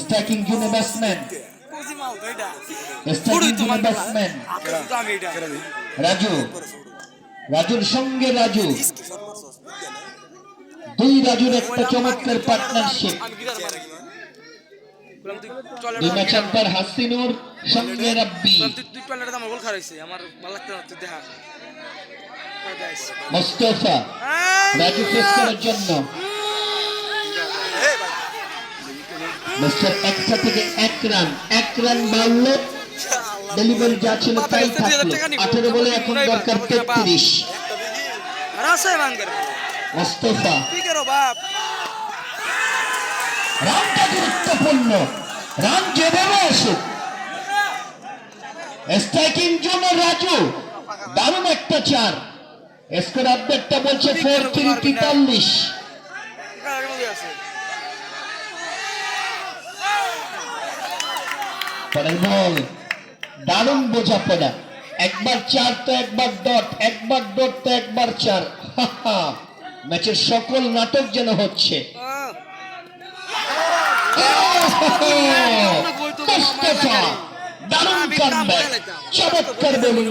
Striking জোনে batsman Raju, রাজুর সঙ্গে রাজু, দুই রাজুর একটা চমৎকার পার্টনারশিপ। দুই ম্যাচ আম্পায়ার হাসিনুর সঙ্গে রাব্বি। মোস্তফা রাজু ফেস করার জন্য একটা থেকে এক রান বাড়ল। ডেলিভারি যা ছিল তাই থাকলো। 18 বলে এখন দরকার 33। মোস্তফা রানটা গুরুত্বপূর্ণ, রান যেভাবে আসুক। স্ট্রাইকিং জোনে রাজু, দারুণ একটা 4। স্কোর আপডেটটা বলছে 4-3-43। পরের বল দারুণ বোঝাপড়া, একবার 4 তো একবার ডট, একবার ডট তো একবার 4। ম্যাচের সকল নাটক যেন হচ্ছে। দারুণ কামব্যাক, চমৎকার বোলিং।